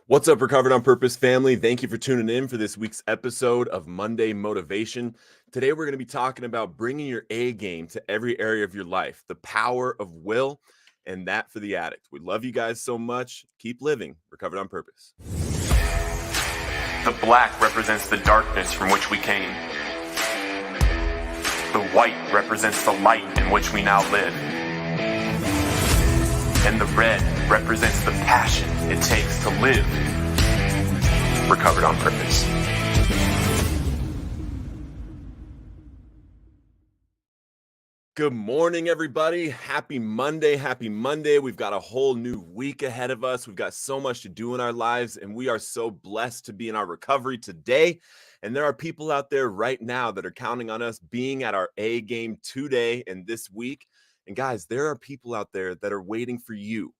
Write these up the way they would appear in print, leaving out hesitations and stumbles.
What's up, Recovered on Purpose family? Thank you for tuning in for this week's episode of Monday Motivation. Today, we're going to be talking about bringing your A game to every area of your life, the power of will, and that for the addict. We love you guys so much. Keep living Recovered on Purpose. The black represents the darkness from which we came. The white represents the light in which we now live. And the red represents the passion it takes to live Recovered on Purpose. Good morning, everybody. Happy Monday. Happy Monday. We've got a whole new week ahead of us. We've got so much to do in our lives, and we are so blessed to be in our recovery today. And there are people out there right now that are counting on us being at our A game today and this week. And guys, there are people out there that are waiting for you.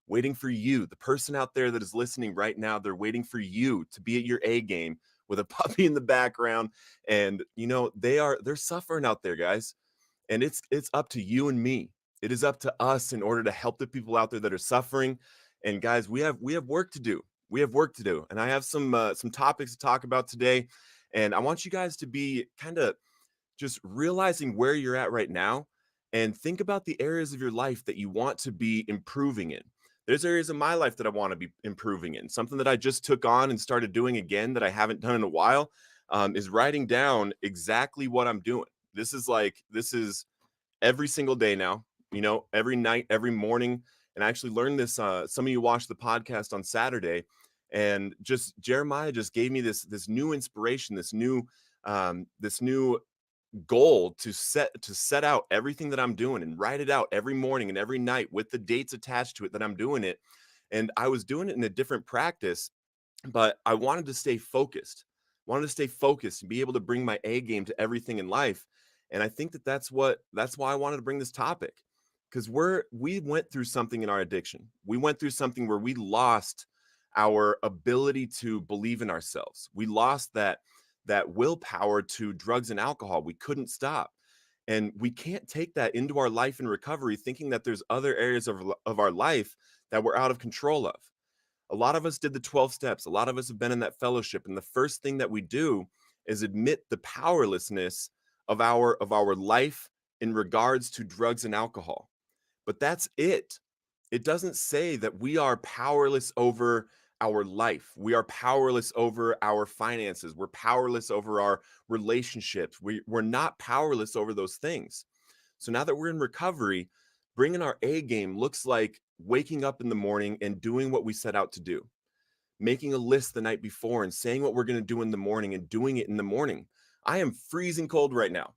The person out there that is listening right now, they're waiting for you to be at your A game with a puppy in the background. And they're suffering out there, guys. And it's up to you and me. It is up to us in order to help the people out there that are suffering. And guys, we have work to do. And I have some topics to talk about today. And I want you guys to be kind of just realizing where you're at right now and think about the areas of your life that you want to be improving in. There's areas of my life that I want to be improving in. Something that I just took on and started doing again that I haven't done in a while is writing down exactly what I'm doing. This is every single day now, every night, every morning. And I actually learned this. Some of you watched the podcast on Saturday, and just Jeremiah just gave me this new inspiration, this new goal to set out everything that I'm doing and write it out every morning and every night with the dates attached to it that I'm doing it. And I was doing it in a different practice, but I wanted to stay focused. And be able to bring my A game to everything in life. And I think that's why I wanted to bring this topic, because we went through something in our addiction. We went through something where we lost our ability to believe in ourselves. We lost that willpower to drugs and alcohol. We couldn't stop. And we can't take that into our life in recovery, thinking that there's other areas of our life that we're out of control of. A lot of us did the 12 steps. A lot of us have been in that fellowship. And the first thing that we do is admit the powerlessness of our life in regards to drugs and alcohol. But that's it. It doesn't say that we are powerless over our life. We are powerless over our finances. We're powerless over our relationships. We're not powerless over those things. So now that we're in recovery, bringing our A game looks like waking up in the morning and doing what we set out to do, making a list the night before and saying what we're going to do in the morning and doing it in the morning. I am freezing cold right now.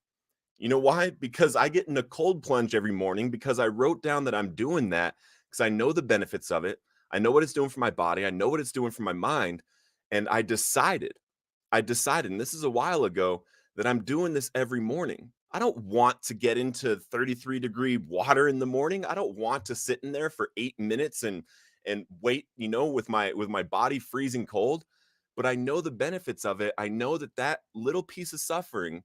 You know why? Because I get in a cold plunge every morning because I wrote down that I'm doing that because I know the benefits of it. I know what it's doing for my body. I know what it's doing for my mind. And I decided, and this is a while ago, that I'm doing this every morning. I don't want to get into 33-degree water in the morning. I don't want to sit in there for 8 minutes and wait, with my body freezing cold. But I know the benefits of it. I know that little piece of suffering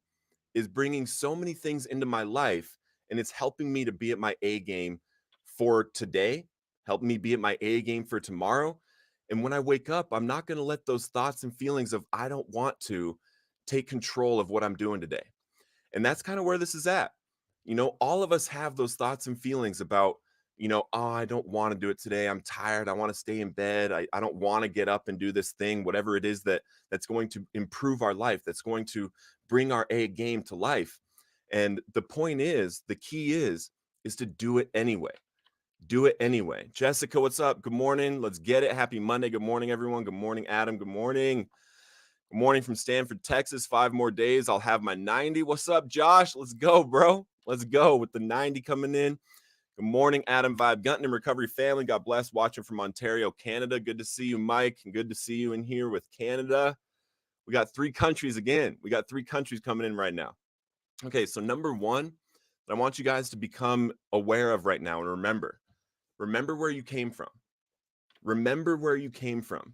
is bringing so many things into my life, and it's helping me to be at my A game for today, helping me be at my A game for tomorrow. And when I wake up, I'm not going to let those thoughts and feelings of I don't want to take control of what I'm doing today. And that's kind of where this is at. All of us have those thoughts and feelings about, oh, I don't want to do it today. I'm tired. I want to stay in bed. I don't want to get up and do this thing, whatever it is that's going to improve our life, that's going to bring our A game to life. And the key is to do it anyway. Do it anyway. Jessica, what's up? Good morning. Let's get it. Happy Monday. Good morning, everyone. Good morning, Adam. Good morning. Good morning from Stanford, Texas. 5 more days. I'll have my 90. What's up, Josh? Let's go, bro. Let's go with the 90 coming in. Good morning, Adam Vibe Gunton and Recovery family. God bless. Watching from Ontario, Canada. Good to see you, Mike. And good to see you in here with Canada. We got 3 countries again. We got 3 countries coming in right now. Okay, so number one that I want you guys to become aware of right now, and remember where you came from. Remember where you came from.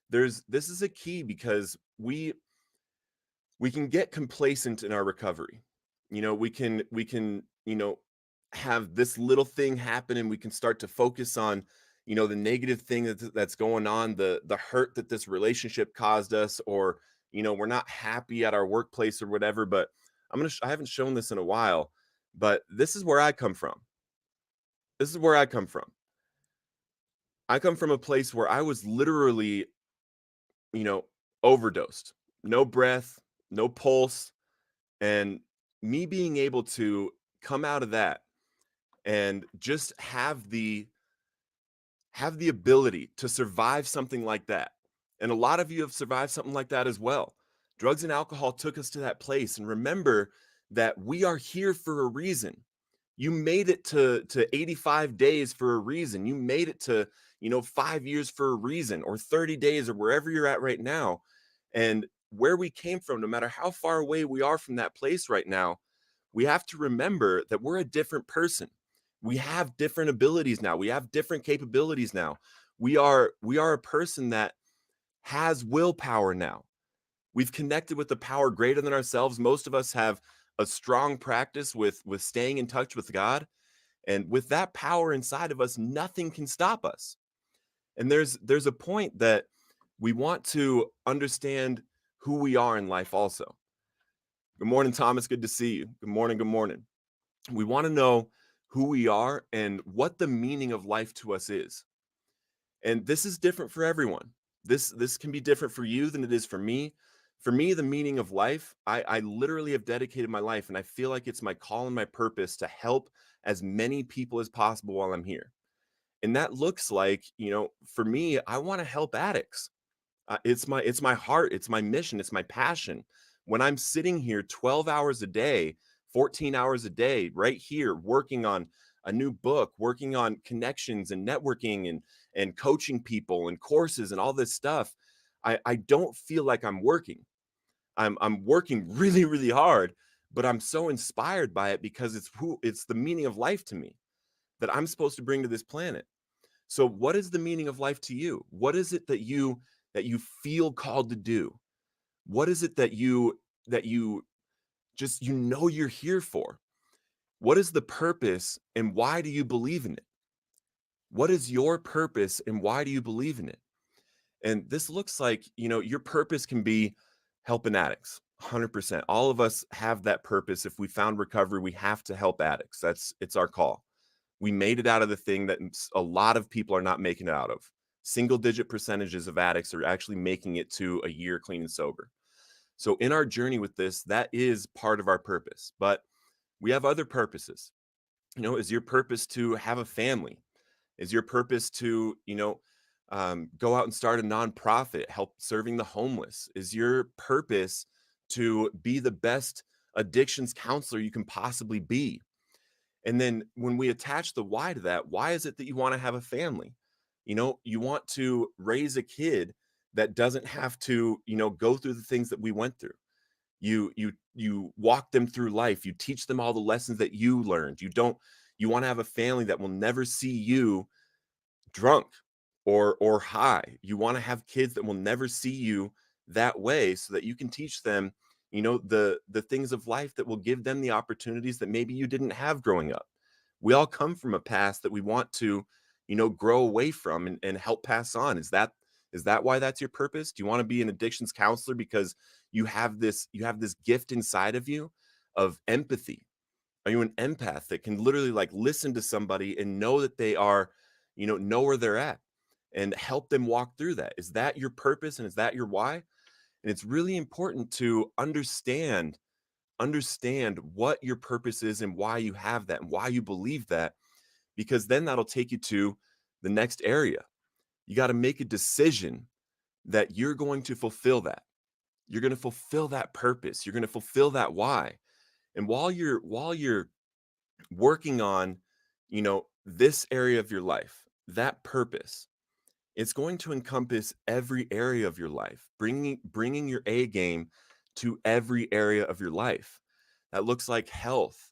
This is a key because we can get complacent in our recovery. We can have this little thing happen and we can start to focus on, the negative thing that's going on, the hurt that this relationship caused us, or we're not happy at our workplace or whatever. But I haven't shown this in a while, but this is where I come from. This is where I come from. I come from a place where I was literally, you know, overdosed. No breath, no pulse, and me being able to come out of that and just have the ability to survive something like that. And a lot of you have survived something like that as well. Drugs and alcohol took us to that place. And remember that we are here for a reason. You made it to 85 days for a reason. You made it to, 5 years for a reason, or 30 days, or wherever you're at right now. And where we came from, no matter how far away we are from that place right now, we have to remember that we're a different person. We have different abilities now. We have different capabilities now. We are a person that has willpower now. We've connected with the power greater than ourselves. Most of us have a strong practice with staying in touch with God, and with that power inside of us, nothing can stop us. And there's a point that we want to understand who we are in life also. Good morning, Thomas. Good to see you. Good morning. Good morning. We want to know who we are and what the meaning of life to us is. And this is different for everyone. This can be different for you than it is for me. For me, the meaning of life, I literally have dedicated my life, and I feel like it's my call and my purpose to help as many people as possible while I'm here. And that looks like, for me, I want to help addicts. It's my heart, it's my mission, it's my passion. When I'm sitting here 12 hours a day, 14 hours a day, right here, working on a new book, working on connections and networking and coaching people and courses and all this stuff, I don't feel like I'm working. I'm working really, really hard, but I'm so inspired by it because it's the meaning of life to me that I'm supposed to bring to this planet. So what is the meaning of life to you? What is it that you feel called to do? What is it that you just you're here for? What is the purpose and why do you believe in it? What is your purpose and why do you believe in it? And this looks like, your purpose can be helping addicts. 100%. All of us have that purpose. If we found recovery, we have to help addicts. It's our call. We made it out of the thing that a lot of people are not making it out of. Single digit percentages of addicts are actually making it to a year clean and sober. So in our journey with this, that is part of our purpose. But we have other purposes. Is your purpose to have a family? Is your purpose to, go out and start a nonprofit, help serving the homeless? Is your purpose to be the best addictions counselor you can possibly be? And then when we attach the why to that, why is it that you want to have a family? You want to raise a kid that doesn't have to, go through the things that we went through. You walk them through life. You teach them all the lessons that you learned. You want to have a family that will never see you drunk or high. You want to have kids that will never see you that way so that you can teach them, the things of life that will give them the opportunities that maybe you didn't have growing up. We all come from a past that we want to, grow away from and help pass on. Is that why that's your purpose? Do you want to be an addictions counselor because you have this gift inside of you of empathy? Are you an empath that can literally like listen to somebody and know that they are, know where they're at and help them walk through that? Is that your purpose and is that your why? And it's really important to understand what your purpose is and why you have that and why you believe that, because then that'll take you to the next area. You got to make a decision that you're going to fulfill that. You're going to fulfill that purpose. You're going to fulfill that why. And while you're working on, this area of your life, that purpose, it's going to encompass every area of your life, bringing your A game to every area of your life. That looks like health.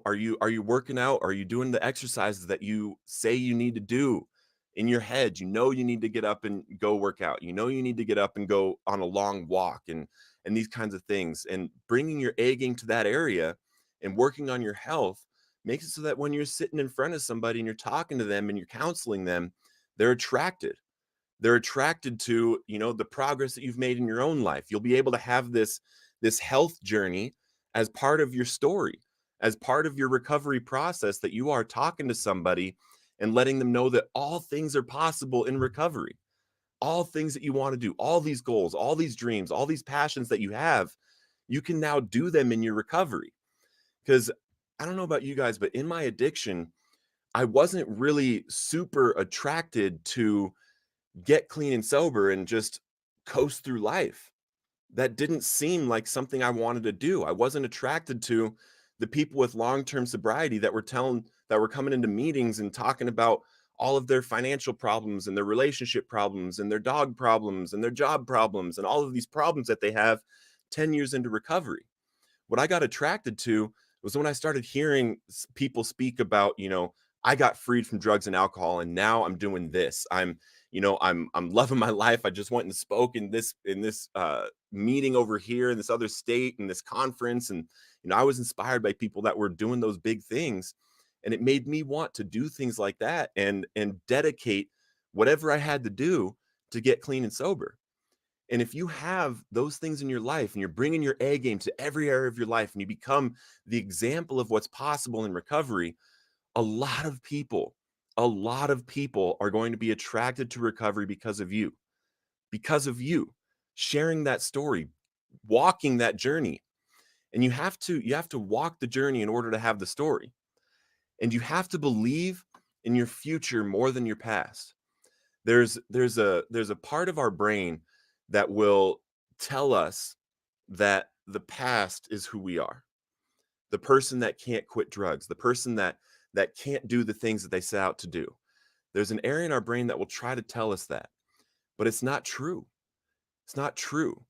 Are you working out? Are you doing the exercises that you say you need to do in your head? You need to get up and go work out. You need to get up and go on a long walk and these kinds of things. And bringing your A game to that area and working on your health makes it so that when you're sitting in front of somebody and you're talking to them and you're counseling them, They're attracted. They're attracted to, the progress that you've made in your own life. You'll be able to have this health journey as part of your story, as part of your recovery process, that you are talking to somebody and letting them know that all things are possible in recovery. All things that you want to do, all these goals, all these dreams, all these passions that you have, you can now do them in your recovery. Because I don't know about you guys, but in my addiction, I wasn't really super attracted to get clean and sober and just coast through life. That didn't seem like something I wanted to do. I wasn't attracted to the people with long-term sobriety that were coming into meetings and talking about all of their financial problems and their relationship problems and their dog problems and their job problems and all of these problems that they have 10 years into recovery. What I got attracted to was when I started hearing people speak about, I got freed from drugs and alcohol and now I'm doing this. I'm loving my life. I just went and spoke in this meeting over here in this other state in this conference, and I was inspired by people that were doing those big things, and it made me want to do things like that and dedicate whatever I had to do to get clean and sober. And if you have those things in your life and you're bringing your A game to every area of your life and you become the example of what's possible in recovery, a lot of people, a lot of people are going to be attracted to recovery because of you sharing that story, walking that journey. And you have to walk the journey in order to have the story. And you have to believe in your future more than your past. There's a part of our brain that will tell us that the past is who we are. The person that can't quit drugs, the person that can't do the things that they set out to do. There's an area in our brain that will try to tell us that, but it's not true. It's not true.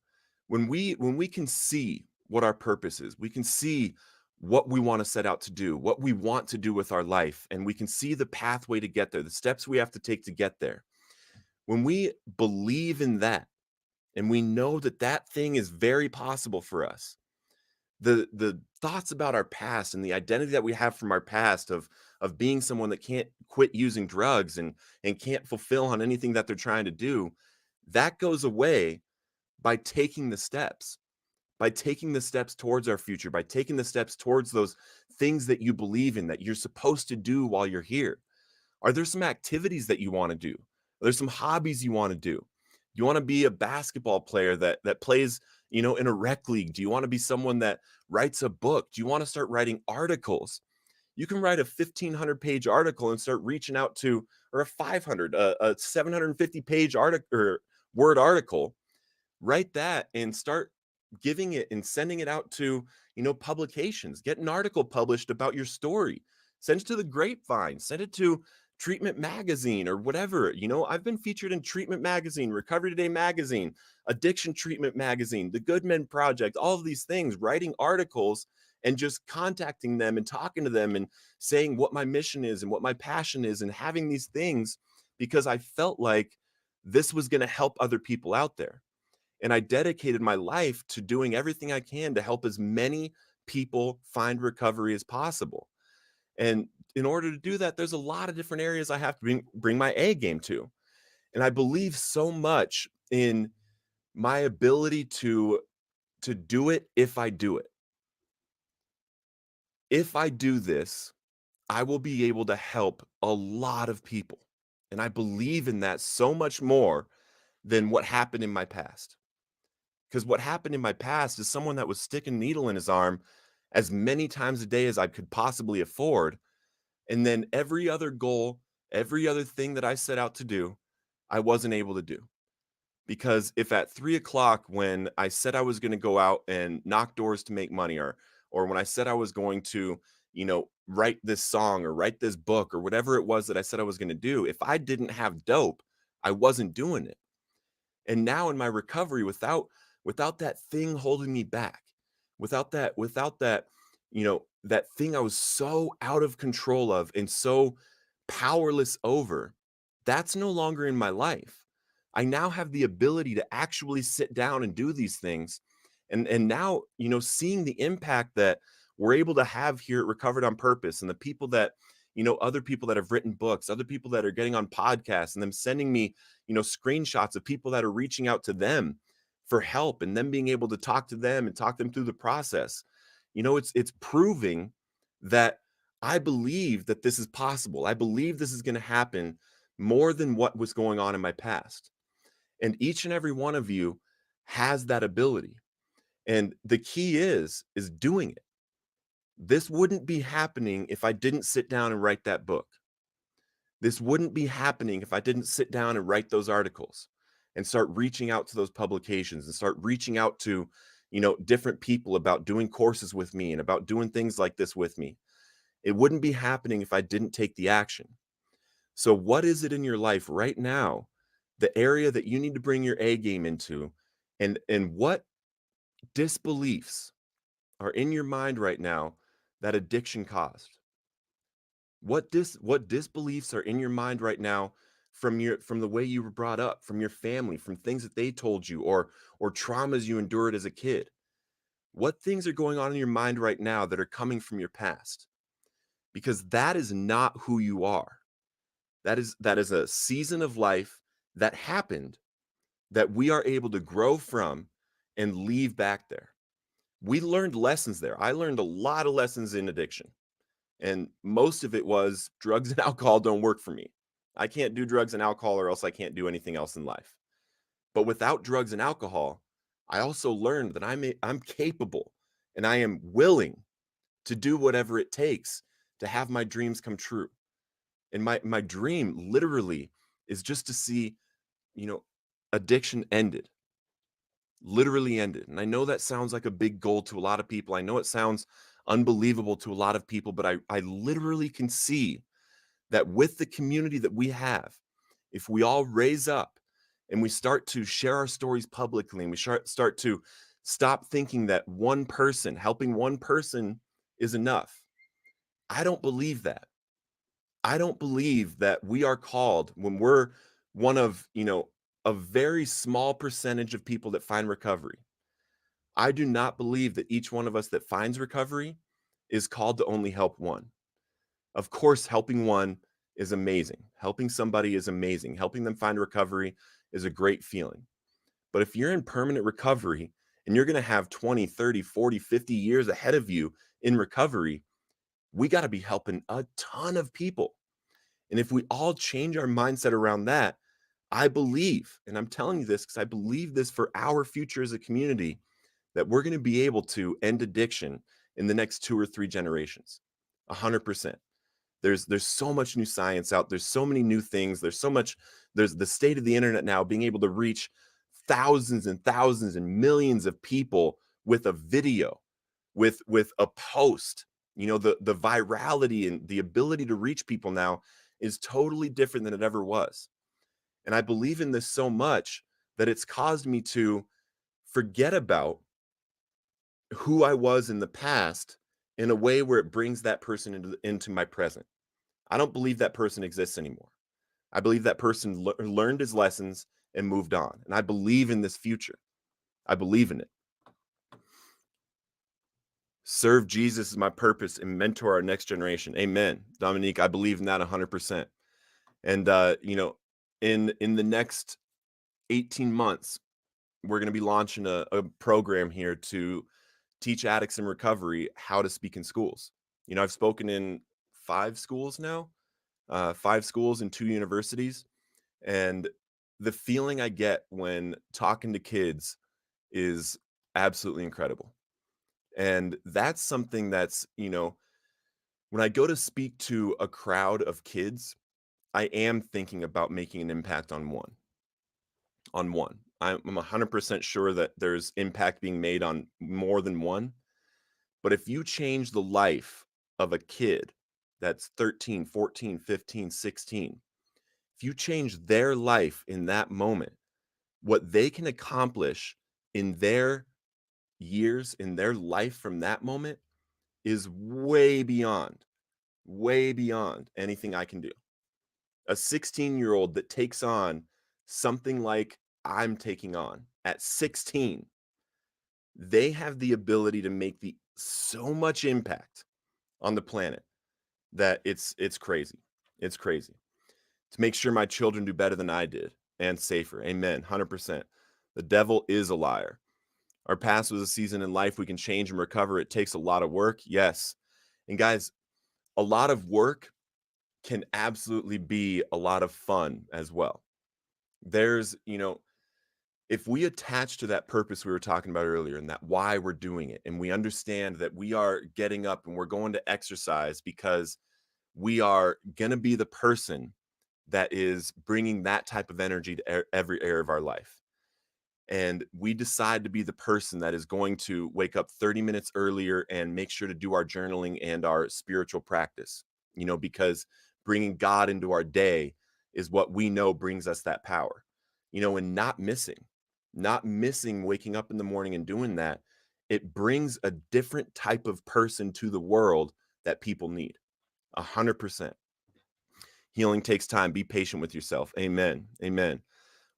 When we can see what our purpose is, we can see what we want to set out to do, what we want to do with our life, and we can see the pathway to get there, the steps we have to take to get there. When we believe in that and we know that that thing is very possible for us, the thoughts about our past and the identity that we have from our past of being someone that can't quit using drugs and can't fulfill on anything that they're trying to do, that goes away by taking the steps, by taking the steps towards our future, by taking the steps towards those things that you believe in, that you're supposed to do while you're here. Are there some activities that you want to do? Are there some hobbies you want to do? You want to be a basketball player that plays, in a rec league? Do you want to be someone that writes a book? Do you want to start writing articles? You can write a 1,500-page article and start reaching out to, or a 500, a 750-page article or word article. Write that and start giving it and sending it out to, publications. Get an article published about your story. Send it to the Grapevine. Send it to Treatment Magazine or whatever. I've been featured in Treatment Magazine, Recovery Today Magazine, Addiction Treatment Magazine, The Good Men Project, all of these things, writing articles and just contacting them and talking to them and saying what my mission is and what my passion is and having these things because I felt like this was going to help other people out there. And I dedicated my life to doing everything I can to help as many people find recovery as possible. And in order to do that, there's a lot of different areas I have to bring my A game to. And I believe so much in my ability to do it if I do it. If I do this, I will be able to help a lot of people. And I believe in that so much more than what happened in my past. Because what happened in my past is someone that was sticking a needle in his arm as many times a day as I could possibly afford. And then every other goal, every other thing that I set out to do, I wasn't able to do. Because if at 3 o'clock, when I said I was going to go out and knock doors to make money, or when I said I was going to, write this song or write this book or whatever it was that I said I was going to do, if I didn't have dope, I wasn't doing it. And now in my recovery, without that thing holding me back, without that, that thing I was so out of control of and so powerless over, that's no longer in my life. I now have the ability to actually sit down and do these things. And now, seeing the impact that we're able to have here at Recovered on Purpose and the people that, other people that have written books, other people that are getting on podcasts and them sending me, screenshots of people that are reaching out to them for help and them being able to talk to them and talk them through the process. It's proving that I believe that this is possible. I believe this is going to happen more than what was going on in my past. And each and every one of you has that ability. And the key is doing it. This wouldn't be happening if I didn't sit down and write that book. This wouldn't be happening if I didn't sit down and write those articles and start reaching out to those publications and start reaching out to, different people about doing courses with me and about doing things like this with me. It wouldn't be happening if I didn't take the action. So what is it in your life right now, the area that you need to bring your A game into, and what disbeliefs are in your mind right now that addiction caused? What disbeliefs are in your mind right now from the way you were brought up, from your family, from things that they told you, or traumas you endured as a kid? What things are going on in your mind right now that are coming from your past? Because that is not who you are. That is a season of life that happened that we are able to grow from and leave back there. We learned lessons there. I learned a lot of lessons in addiction. And most of it was drugs and alcohol don't work for me. I can't do drugs and alcohol or else I can't do anything else in life. But without drugs and alcohol, I also learned that I'm capable and I am willing to do whatever it takes to have my dreams come true. And my dream literally is just to see, you know, addiction ended, literally ended. And I know that sounds like a big goal to a lot of people. I know it sounds unbelievable to a lot of people, but I literally can see that with the community that we have, if we all raise up and we start to share our stories publicly and we start to stop thinking that one person, helping one person is enough. I don't believe that. I don't believe that we are called when we're one of, a very small percentage of people that find recovery. I do not believe that each one of us that finds recovery is called to only help one. Of course, helping one is amazing. Helping somebody is amazing. Helping them find recovery is a great feeling. But if you're in permanent recovery and you're going to have 20, 30, 40, 50 years ahead of you in recovery, we got to be helping a ton of people. And if we all change our mindset around that, I believe, and I'm telling you this because I believe this for our future as a community, that we're going to be able to end addiction in the next 2 or 3 generations. 100%. There's so much new science out. There's so many new things. There's the state of the internet now, being able to reach thousands and thousands and millions of people with a video, with a post. The virality and the ability to reach people now is totally different than it ever was. And I believe in this so much that it's caused me to forget about who I was in the past in a way where it brings that person into my present. I don't believe that person exists anymore. I believe that person learned his lessons and moved on. And I believe in this future. I believe in it. Serve Jesus is my purpose and mentor our next generation. Amen. Dominique, I believe in that 100%. And in the next 18 months, we're going to be launching a program here to teach addicts in recovery how to speak in schools. I've spoken in 5 schools now, 5 schools and 2 universities. And the feeling I get when talking to kids is absolutely incredible. And that's something that's, when I go to speak to a crowd of kids, I am thinking about making an impact on one. On one. I'm 100% sure that there's impact being made on more than one. But if you change the life of a kid that's 13, 14, 15, 16, if you change their life in that moment, what they can accomplish in their years, in their life from that moment is way beyond anything I can do. A 16-year-old that takes on something like I'm taking on at 16, they have the ability to make so much impact on the planet. that it's crazy. It's crazy. To make sure my children do better than I did and safer. Amen. 100%. The devil is a liar. Our past was a season in life we can change and recover. It takes a lot of work. Yes. And guys, a lot of work can absolutely be a lot of fun as well. There's, if we attach to that purpose we were talking about earlier and that why we're doing it, and we understand that we are getting up and we're going to exercise because we are going to be the person that is bringing that type of energy to every area of our life. And we decide to be the person that is going to wake up 30 minutes earlier and make sure to do our journaling and our spiritual practice, because bringing God into our day is what we know brings us that power, and not missing waking up in the morning and doing that. It brings a different type of person to the world that people need. 100%. Healing takes time. Be patient with yourself. Amen. Amen.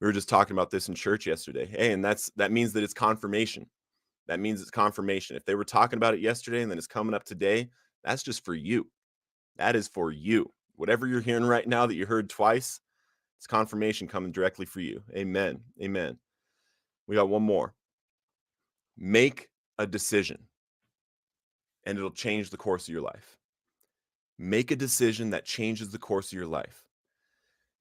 We were just talking about this in church yesterday. Hey, and that means that it's confirmation. That means it's confirmation. If they were talking about it yesterday and then it's coming up today, that's just for you. That is for you. Whatever you're hearing right now that you heard twice, it's confirmation coming directly for you. Amen. Amen. We got one more. Make a decision and it'll change the course of your life. Make a decision that changes the course of your life.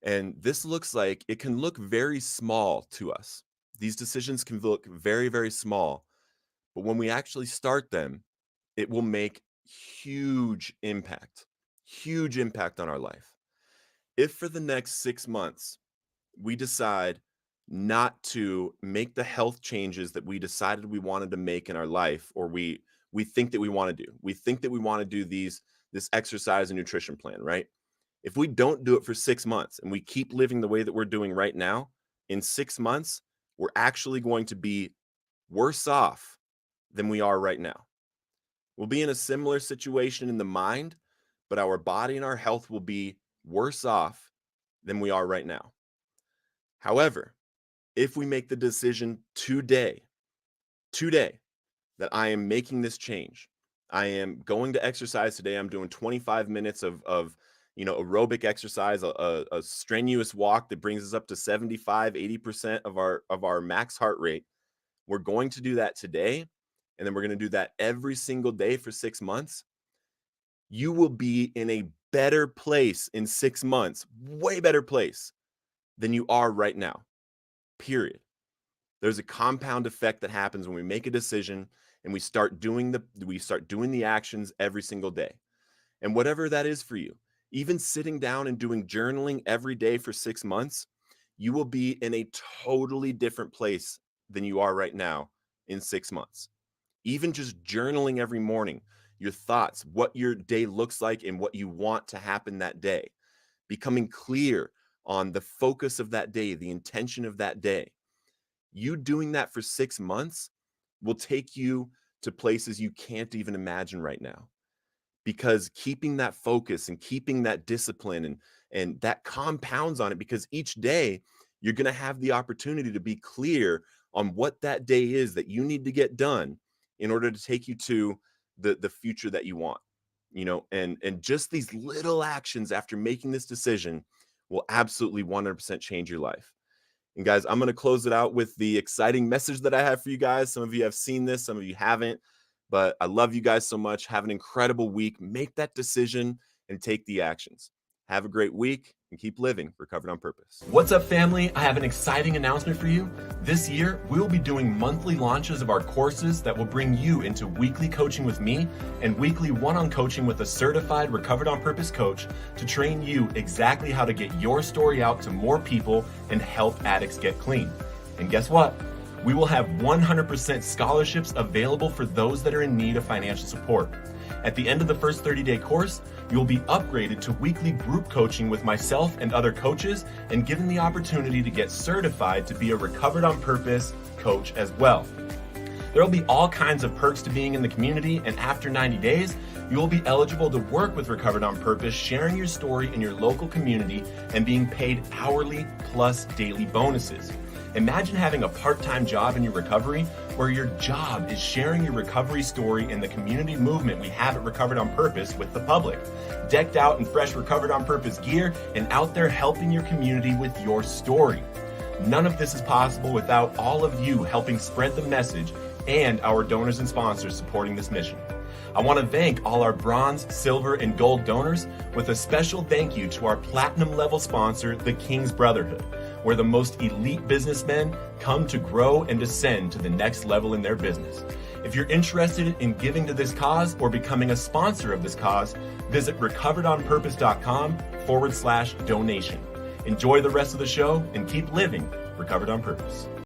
And this it can look very small to us. These decisions can look very, very small, but when we actually start them, it will make huge impact on our life. If for the next 6 months, we decide not to make the health changes that we decided we wanted to make in our life, or we think that we want to do, this exercise and nutrition plan, right? If we don't do it for 6 months and we keep living the way that we're doing right now, in 6 months, we're actually going to be worse off than we are right now. We'll be in a similar situation in the mind, but our body and our health will be worse off than we are right now. However, if we make the decision today, that I am making this change, I am going to exercise today. I'm doing 25 minutes of aerobic exercise, a strenuous walk that brings us up to 75, 80% of our max heart rate. We're going to do that today. And then we're going to do that every single day for 6 months. You will be in a better place in 6 months, way better place than you are right now, period. There's a compound effect that happens when we make a decision and we start doing the actions every single day. And whatever that is for you, even sitting down and doing journaling every day for 6 months, you will be in a totally different place than you are right now in 6 months. Even just journaling every morning, your thoughts, what your day looks like and what you want to happen that day, becoming clear on the focus of that day, the intention of that day. You doing that for 6 months will take you to places you can't even imagine right now, because keeping that focus and keeping that discipline and that compounds on it, because each day you're going to have the opportunity to be clear on what that day is that you need to get done in order to take you to the future that you want, and just these little actions after making this decision will absolutely 100% change your life. And guys, I'm going to close it out with the exciting message that I have for you guys. Some of you have seen this, some of you haven't, but I love you guys so much. Have an incredible week. Make that decision and take the actions. Have a great week and keep living Recovered on Purpose. What's up, family? I have an exciting announcement for you. This year, we'll be doing monthly launches of our courses that will bring you into weekly coaching with me and weekly one-on coaching with a certified Recovered on Purpose coach to train you exactly how to get your story out to more people and help addicts get clean. And guess what? We will have 100% scholarships available for those that are in need of financial support. At the end of the first 30-day course, you'll be upgraded to weekly group coaching with myself and other coaches and given the opportunity to get certified to be a Recovered on Purpose coach as well. There will be all kinds of perks to being in the community, and after 90 days, you will be eligible to work with Recovered on Purpose, sharing your story in your local community and being paid hourly plus daily bonuses. Imagine having a part-time job in your recovery where your job is sharing your recovery story in the community movement we have at Recovered on Purpose with the public. Decked out in fresh Recovered on Purpose gear and out there helping your community with your story. None of this is possible without all of you helping spread the message and our donors and sponsors supporting this mission. I want to thank all our bronze, silver, and gold donors with a special thank you to our platinum level sponsor, the King's Brotherhood, where the most elite businessmen come to grow and ascend to the next level in their business. If you're interested in giving to this cause or becoming a sponsor of this cause, visit recoveredonpurpose.com/donation. Enjoy the rest of the show and keep living Recovered on Purpose.